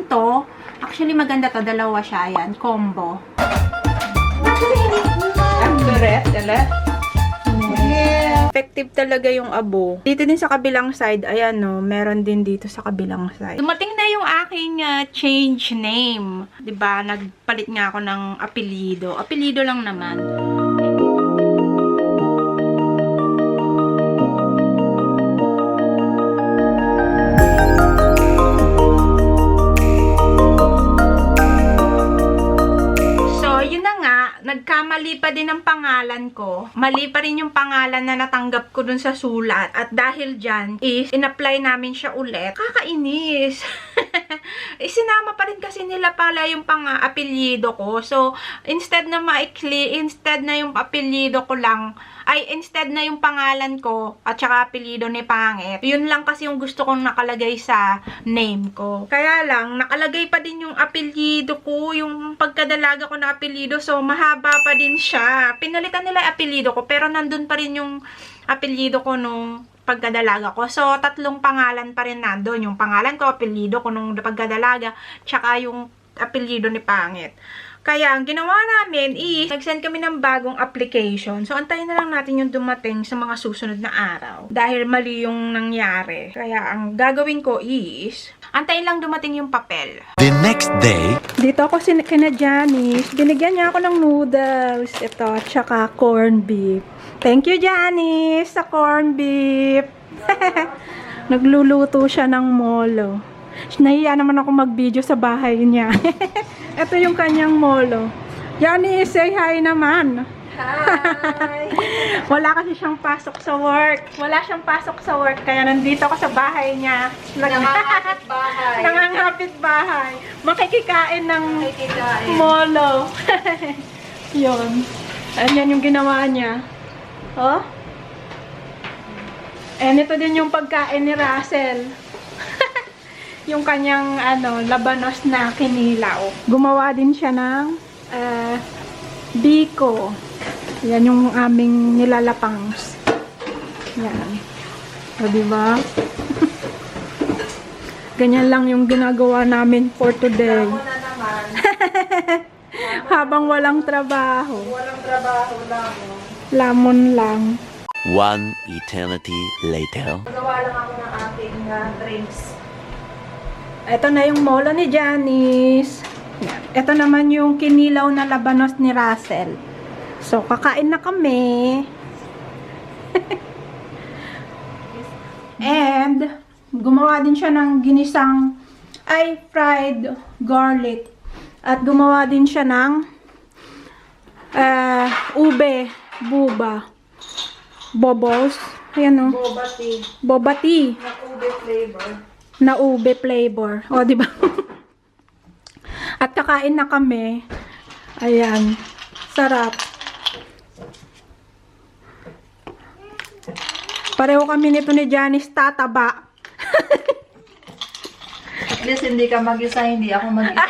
din to. Actually, maganda to. Dalawa siya. Ayan, combo. Effective talaga yung abo. Dito din sa kabilang side, ayan no, meron din dito sa kabilang side. Dumating na yung aking change name. 'Di ba? Nagpalit nga ako ng apelyido. Apelyido lang naman. Nagkamali pa din ang pangalan ko. Mali pa rin yung pangalan na natanggap ko dun sa sulat. At dahil dyan, in-apply namin siya ulit. Kakainis. Sinama pa rin kasi nila pala yung apelyido ko. So, instead na maikli, instead na yung apelyido ko lang, instead na yung pangalan ko at saka apelyido ni Pangit, yun lang kasi yung gusto kong nakalagay sa name ko. Kaya lang, nakalagay pa din yung apelyido ko, yung pagkadalaga ko na apelyido, so mahaba pa din siya. Pinalitan nila yung apelyido ko, pero nandun pa rin yung apelyido ko nung pagkadalaga ko. So, 3 pangalan pa rin nandun. Yung pangalan ko, apelyido ko nung pagkadalaga, tsaka yung apelyido ni Pangit. Kaya, ang ginawa namin is, nag-send kami ng bagong application. So, antayin na lang natin yung dumating sa mga susunod na araw. Dahil mali yung nangyari. Kaya, ang gagawin ko is, antayin lang dumating yung papel. The next day, dito ako kina Janice. Binigyan niya ako ng noodles. Ito, tsaka corned beef. Thank you, Janice, sa corned beef. Nagluluto siya ng molo. Nahiya naman ako mag-video sa bahay niya. Ito yung kanyang molo. Janice, say hi naman. Hi! Wala kasi siyang pasok sa work. Wala siyang pasok sa work. Kaya nandito ako sa bahay niya. Nangangapit bahay. Nangangapit bahay. Makikikain ng molo. Yun. Ayan yung ginawa niya. Oh? And ito din yung pagkain ni Russell. Yung kanyang labanos na kinilaw. Gumawa din siya ng biko. Yan yung aming nilalapangs. Yan. O, diba? Ganyan lang yung ginagawa namin for today. Ako na naman. Habang walang trabaho. Walang trabaho lamon. Lamon lang. one eternity later. Nagawa lang ako ng ating drinks. Ito na yung molo ni Janice. Yan. Ito naman yung kinilaw na labanos ni Russell. So, kakain na kami. And, gumawa din siya ng ginisang fried garlic. At gumawa din siya ng ube, buba, bobos. Ayan o. Boba tea. Boba tea. Na ube flavor. Na ube flavor. O, diba? At kakain na kami. Ayan. Sarap. Pareho kami nito ni Janice tataba. At least hindi ka mag-isa, hindi ako mag-isa.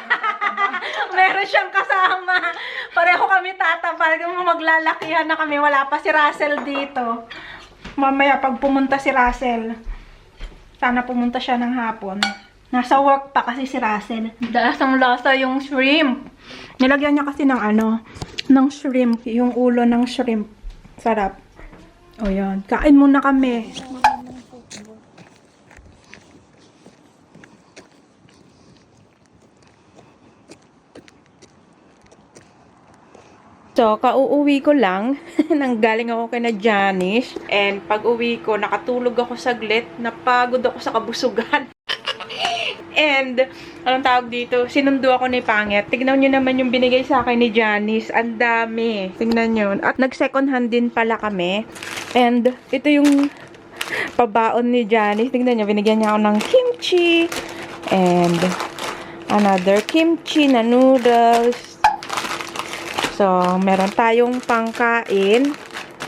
Meron siyang kasama. Pareho kami tataba. Maglalakihan na kami. Wala pa si Russell dito. Mamaya pag pumunta si Russell, sana pumunta siya ng hapon. Nasa work pa kasi si Russell. Lasang-lasa yung shrimp. Nilagyan niya kasi ng ng shrimp. Yung ulo ng shrimp. Sarap. O yan. Kain muna kami. So, kauuwi ko lang. Nanggaling ako kay na Janice. And pag uwi ko, nakatulog ako saglit. Napagod ako sa kabusugan. And, anong tawag dito? Sinundo ako ni Pangit. Tignan nyo naman yung binigay sa akin ni Janice. Ang dami. Tignan nyo. At nag-second hand din pala kami. And, ito yung pabaon ni Janice. Tignan nyo, binigyan niya ako ng kimchi. And, another kimchi na noodles. So, meron tayong pangkain.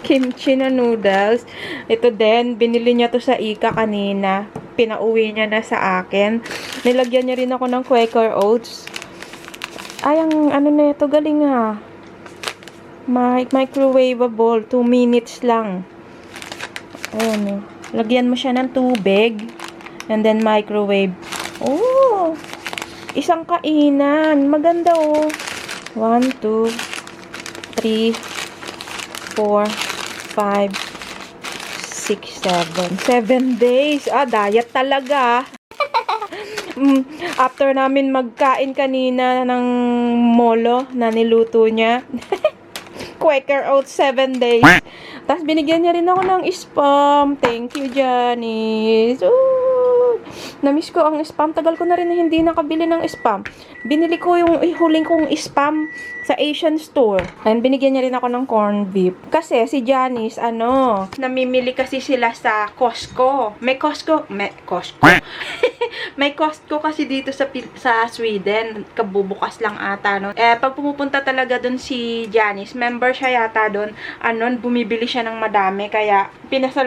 Kimchi na noodles. Ito din, binili niya to sa Ika kanina. Pinauwi niya na sa akin. Nilagyan niya rin ako ng Quaker Oats. Ay, ang na ito, galing ha. Microwavable. 2 minutes lang. Ayan. Lagyan mo siya ng tubig. And then microwave. Oh! Isang kainan. Maganda oh. 1, 2, 3, 4, 5, 6, 7. 7 days. Diet talaga. After namin magkain kanina ng molo na niluto niya. Quaker Oats 7 days. Tapos binigyan niya rin ako ng spam. Thank you, Janice. Ooh, namiss ko ang spam. Tagal ko na rin na hindi nakabili ng spam. Binili ko yung huling kong spam sa Asian store. And binigyan niya rin ako ng corned beef. Kasi si Janice, namimili kasi sila sa Costco. May Costco. May Costco kasi dito sa Sweden. Kabubukas lang ata, no? Pag pumupunta talaga dun si Janice, member siya yata dun, bumibili siya ng madami. Kaya,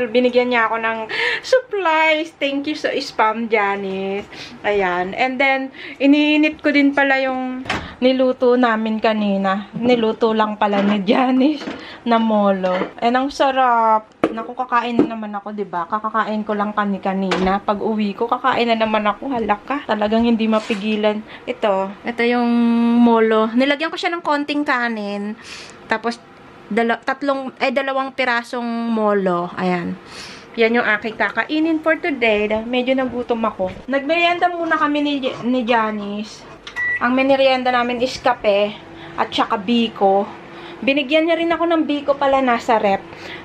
binigyan niya ako ng supplies. Thank you sa spam, Janice. Ayan. And then, iniinit ko din pala yung niluto namin kanina. Niluto lang pala ni Janice na molo. Ang sarap. Naku, kakain na naman ako, diba? Kakakain ko lang kanina. Pag uwi ko, kakain na naman ako. Halaka. Talagang hindi mapigilan. Ito yung molo. Nilagyan ko siya ng konting kanin. Tapos, dalawang pirasong molo. Ayan. Yan yung aking kakainin for today. Medyo nagutom ako. Nagmerienda muna kami ni Janice. Ang merienda namin is kape at saka biko. Binigyan niya rin ako ng biko pala nasa rep.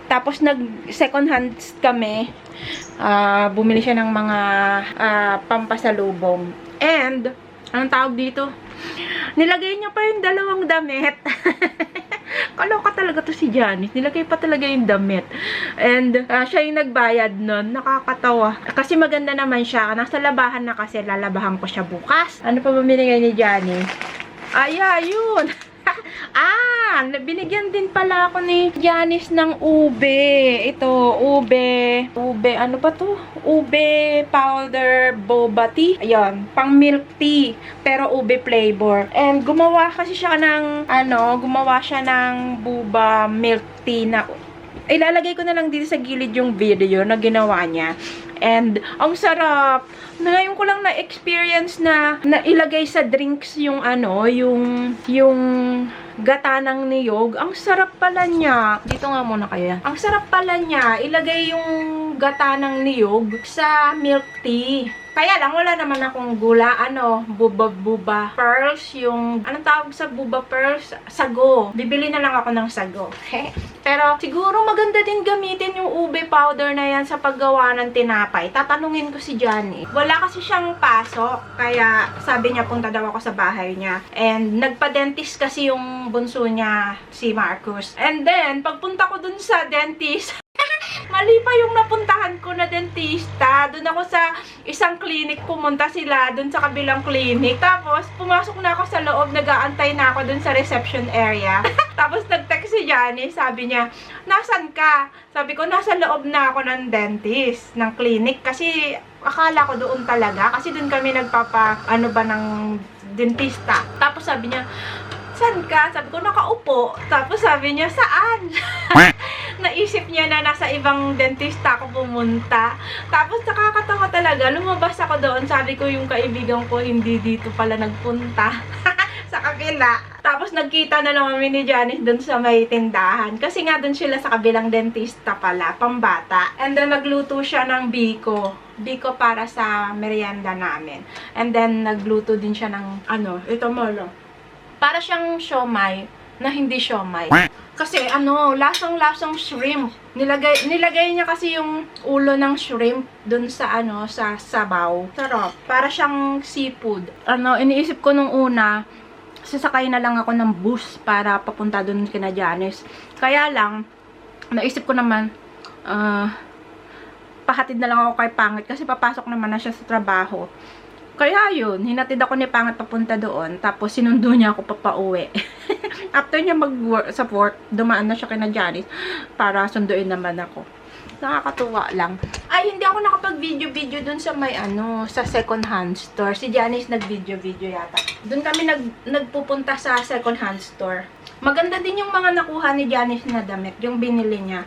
Tapos nag-second hands kami. Bumili siya ng mga pampasalubong. And, anong tawag dito? Nilagay niya pa yung dalawang damit. Kaloka talaga to si Janice. Nilagay pa talaga yung damit. And, siya yung nagbayad nun. Nakakatawa. Kasi maganda naman siya. Nasa labahan na kasi. Lalabahan ko siya bukas. Ano pa ba binigay ni Janice? Yun. Binigyan din pala ako ni Janice ng ube. Ito, ube. Ano pa to? Ube powder boba tea. Ayun, pang milk tea. Pero ube flavor. And gumawa kasi siya ng, gumawa siya ng boba milk tea na ilalagay ko na lang dito sa gilid yung video na ginawa niya. And, ang sarap. Ngayon ko lang na-experience na ilagay sa drinks yung yung gata ng niyog. Ang sarap pala niya. Dito nga muna kayo. Ang sarap pala niya. Ilagay yung gata ng niyog sa milk tea. Kaya lang, wala naman akong gula, buba pearls, yung, anong tawag sa buba pearls? Sago. Bibili na lang ako ng sago. Pero, siguro maganda din gamitin yung ube powder na yan sa paggawa ng tinapay. Tatanungin ko si Johnny. Wala kasi siyang pasok, kaya sabi niya punta daw ako sa bahay niya. And, nagpa-dentist kasi yung bunso niya, si Marcus. And then, pagpunta ko dun sa dentist, mali pa yung napuntahan ko na dentista. Doon ako sa isang clinic, pumunta sila doon sa kabilang clinic. Tapos, pumasok na ako sa loob, nag-aantay na ako doon sa reception area. Tapos, nag-text si Janice, sabi niya, nasan ka? Sabi ko, nasa loob na ako ng dentist, ng clinic. Kasi, akala ko doon talaga. Kasi doon kami ng dentista. Tapos, sabi niya, saan ka? Sabi ko, nakaupo. Tapos, sabi niya, saan? Naisip niya na nasa ibang dentista ako pumunta. Tapos nakakatawa talaga. Lumabas ako doon. Sabi ko yung kaibigan ko hindi dito pala nagpunta. Sa kabila. Tapos nagkita na lang kami ni Janice doon sa may tindahan. Kasi nga doon sila sa kabilang dentista pala. Pambata. And then nagluto siya ng biko. Biko para sa merienda namin. And then nagluto din siya ng ito molo. Para siyang siomai na hindi siomai. Kasi lasang-lasang shrimp. Nilagay niya kasi yung ulo ng shrimp dun sa sa sabaw. Sarap. Para siyang seafood. Iniisip ko nung una, sasakay na lang ako ng bus para papunta dun kina Janice. Kaya lang, naisip ko naman, pahatid na lang ako kay Pangit kasi papasok naman na siya sa trabaho. Kaya yun, hinatid ako ni Pangit papunta doon, tapos sinundo niya ako papauwi. After niya mag-work sa work, dumaan na siya kina Janice para sunduin naman ako. Nakakatuwa lang. Ay, hindi ako nakapag-video-video dun sa may sa second hand store. Si Janice nag-video-video yata. Dun kami nagpupunta sa second hand store. Maganda din yung mga nakuha ni Janice na damit, yung binili niya.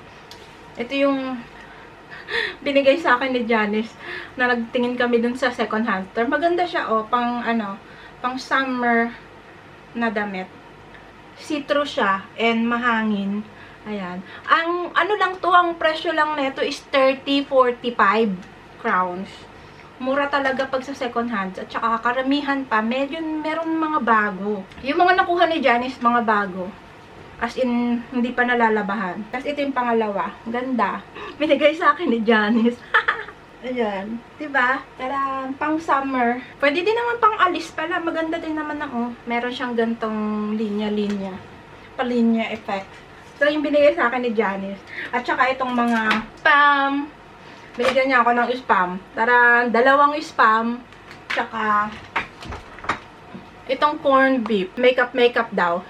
Ito yung binigay sa akin ni Janice na nagtingin kami dun sa second hand store. Maganda siya, pang pang summer na damit. See-through siya and mahangin. Ayan. Ang ano lang to, ang presyo lang nito is 30-45 crowns. Mura talaga pag sa second hand. At saka karamihan pa, meron mga bago. Yung mga nakuha ni Janice, mga bago. As in, hindi pa nalalabahan. Tapos ito yung pangalawa. Ganda. Binigay sa akin ni Janice. Ayan. Diba? Tara, pang summer. Pwede din naman pang alis pala. Maganda din naman na, oh. Meron siyang gantong linya-linya. Palinya effect. So, yung binigay sa akin ni Janice. At saka itong mga spam. Binigyan niya ako ng spam. Tara, 2 spam. Tsaka itong corned beef. Makeup daw.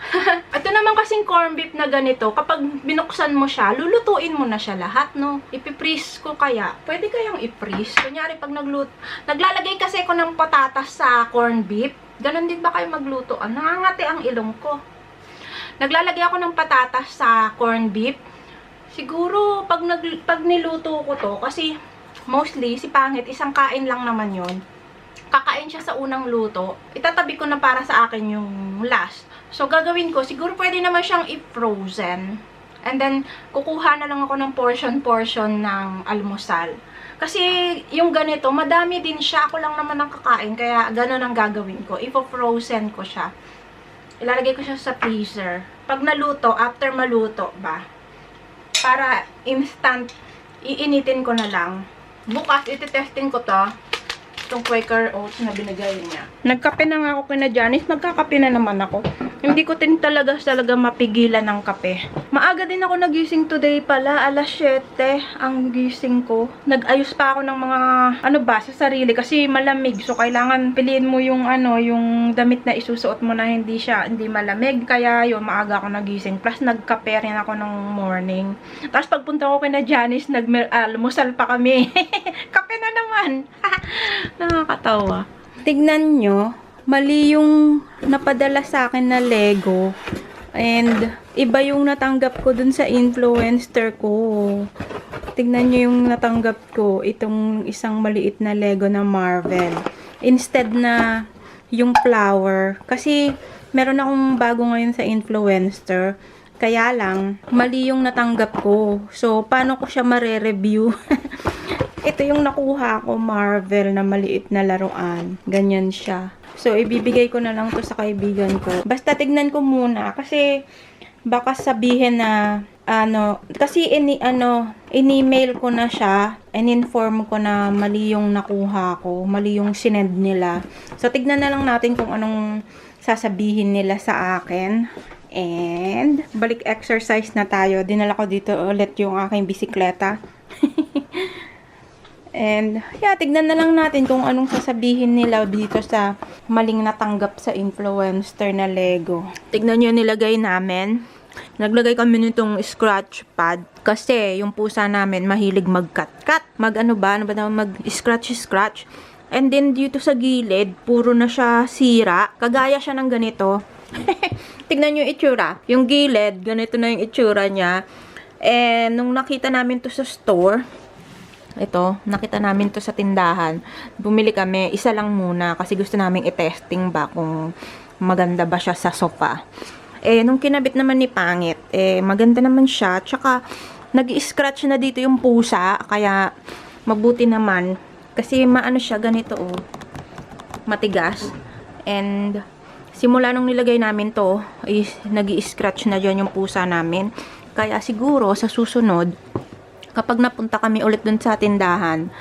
Ito naman kasing corned beef na ganito, kapag binuksan mo siya, lulutuin mo na siya lahat, no? Ipiprease ko kaya. Pwede kayang i-freeze. Kunyari, pag naglalagay kasi ako ng patatas sa corned beef, ganun din ba kayo magluto? Nangangati ang ilong ko. Naglalagay ako ng patatas sa corned beef. Siguro, pag niluto ko to, kasi mostly, si Pangit, isang kain lang naman yon. Kakain siya sa unang luto. Itatabi ko na para sa akin yung last. So, gagawin ko, siguro pwede naman siyang i-frozen. And then, kukuha na lang ako ng portion-portion ng almusal. Kasi, yung ganito, madami din siya. Ako lang naman ang kakain, kaya ganun ang gagawin ko. Ipo-frozen ko siya. Ilalagay ko siya sa freezer. Pag naluto, after maluto ba, para instant, iinitin ko na lang. Bukas, ititesting ko to. Itong Quaker Oats na binigay niya. Nagkape na nga ako kina Janice. Magkakape na naman ako. Hindi ko din talaga mapigilan ng kape. Maaga din ako nagising today pala. Alas 7 ang gising ko. Nag-ayos pa ako ng mga sa sarili. Kasi malamig. So, kailangan piliin mo yung yung damit na isusuot mo na hindi malamig. Kaya yun, maaga ako nagising. Plus, nagkape rin ako ng morning. Tapos, pagpunta ko kina Janice, almusal pa kami. Kape na naman. Nakakatawa. Tignan nyo, mali yung napadala sa akin na Lego. And, iba yung natanggap ko dun sa influencer ko. Tignan nyo yung natanggap ko. Itong isang maliit na Lego na Marvel. Instead na yung flower. Kasi, meron akong bago ngayon sa influencer. Kaya lang, mali yung natanggap ko. So, paano ko siya mare-review? Ito yung nakuha ko, Marvel na maliit na laruan. Ganyan siya. So, ibibigay ko na lang to sa kaibigan ko. Basta tignan ko muna. Kasi, baka sabihin na, kasi in-email ko na siya, in-inform ko na mali yung nakuha ko, mali yung sinend nila. So, tignan na lang natin kung anong sasabihin nila sa akin. And, balik exercise na tayo. Dinala ko dito ulit yung aking bisikleta. And, tignan na lang natin kung anong sasabihin nila dito sa maling natanggap sa influencer na Lego. Tignan nyo nilagay namin. Naglagay kami nitong scratch pad. Kasi, yung pusa namin mahilig mag-cut-cut. Mag-scratch-scratch. And then, dito sa gilid, puro na siya sira. Kagaya siya ng ganito. Tignan nyo yung itsura. Yung gilid, ganito na yung itsura niya. And, nung nakita namin to sa store, ito, nakita namin to sa tindahan. Bumili kami, isa lang muna kasi gusto namin i-testing ba kung maganda ba siya sa sofa. Nung kinabit naman ni Pangit, maganda naman siya. Tsaka, nag-scratch na dito yung pusa, kaya mabuti naman. Kasi maano siya, ganito matigas. And, simula nung nilagay namin to, nag-scratch na dyan yung pusa namin. Kaya siguro, sa susunod, kapag napunta kami ulit dun sa tindahan,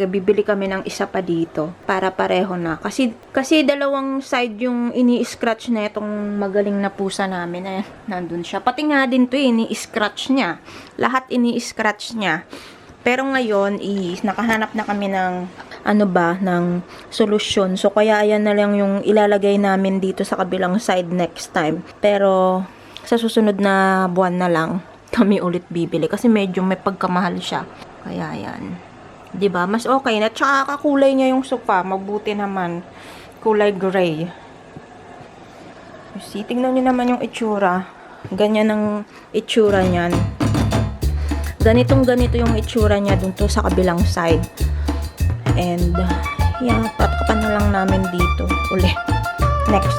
bibili kami ng isa pa dito para pareho na. Kasi dalawang side yung ini-scratch na itong magaling na pusa namin. Nandun siya. Pati nga din to ini-scratch niya. Lahat ini-scratch niya. Pero ngayon, nakahanap na kami ng ng solusyon. So, kaya ayan na lang yung ilalagay namin dito sa kabilang side next time. Pero, sa susunod na buwan na lang, kami ulit bibili kasi medyo may pagkamahal siya. Kaya yan. 'Di ba? Mas okay na. Tsaka kakulay niya yung sofa. Mabuti naman. Kulay gray. You see, tingnan niyo naman yung itsura. Ganyan ang itsura niyan. Ganito yung itsura niya dun to sa kabilang side. And tatakpan na lang namin dito ulit. next